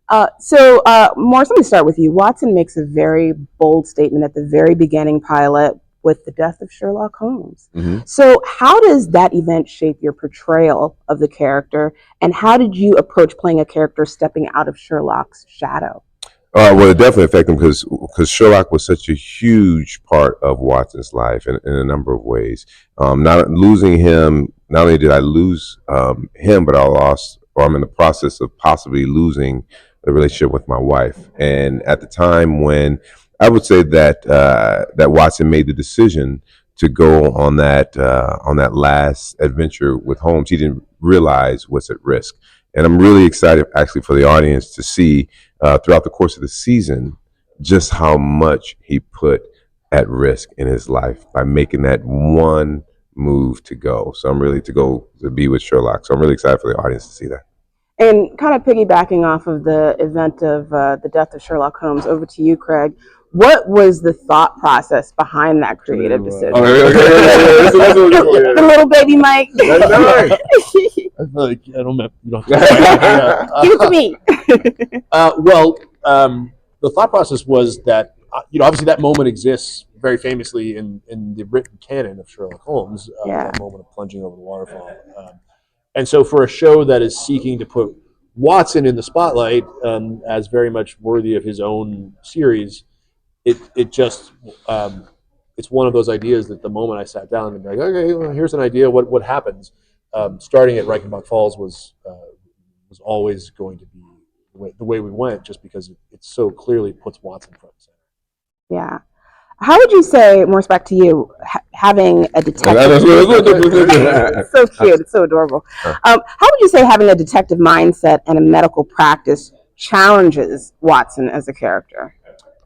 Morris, let me start with you. Watson makes a very bold statement at the very beginning pilot with the death of Sherlock Holmes. Mm-hmm. So how does that event shape your portrayal of the character, and how did you approach playing a character stepping out of Sherlock's shadow? Well, it definitely affected him because Sherlock was such a huge part of Watson's life in a number of ways. Not losing him, not only did I lose him, but I lost, or I'm in the process of possibly losing the relationship with my wife. And at the time when I would say that that Watson made the decision to go on that last adventure with Holmes, he didn't realize what's at risk. And I'm really excited, actually, for the audience to see throughout the course of the season just how much he put at risk in his life by making that one move to go. So I'm really to be with Sherlock. So I'm really excited for the audience to see that. And kind of piggybacking off of the event of the death of Sherlock Holmes, over to you, Craig. What was the thought process behind that creative decision? The little baby mic. I feel like I don't have, you don't have to Give it to me. The thought process was that obviously that moment exists very famously in the written canon of Sherlock Holmes. That moment of plunging over the waterfall. And so for a show that is seeking to put Watson in the spotlight as very much worthy of his own series, it just it's one of those ideas that the moment I sat down and be like, okay, well, here's an idea. What happens? Starting at Reichenbach Falls was always going to be the way we went, just because it so clearly puts Watson front and center. Yeah. How would you say, more back to you, having a detective... It's so cute. It's so adorable. How would you say having a detective mindset and a medical practice challenges Watson as a character?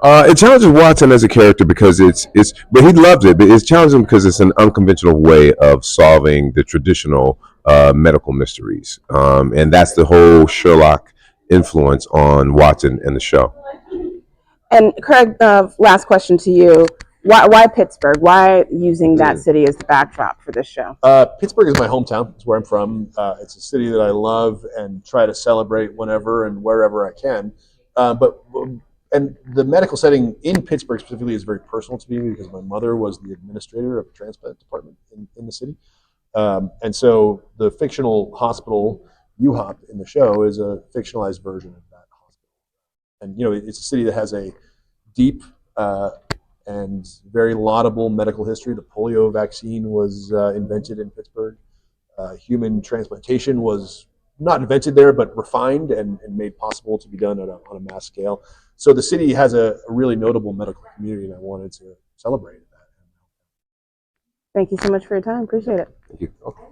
It challenges Watson as a character because but he loves it, but it's challenging because it's an unconventional way of solving the traditional medical mysteries. And that's the whole Sherlock influence on Watson and the show. And Craig, last question to you. Why Pittsburgh? Why using that city as the backdrop for this show? Pittsburgh is my hometown. It's where I'm from. It's a city that I love and try to celebrate whenever and wherever I can. And the medical setting in Pittsburgh specifically is very personal to me because my mother was the administrator of a transplant department in the city. And so the fictional hospital, UHOP, in the show is a fictionalized version of that hospital. And, it's a city that has a deep and very laudable medical history. The polio vaccine was invented in Pittsburgh. Human transplantation was not invented there, but refined and made possible to be done on a mass scale. So the city has a really notable medical community, and I wanted to celebrate that. Thank you so much for your time. Appreciate it. Thank you. Okay.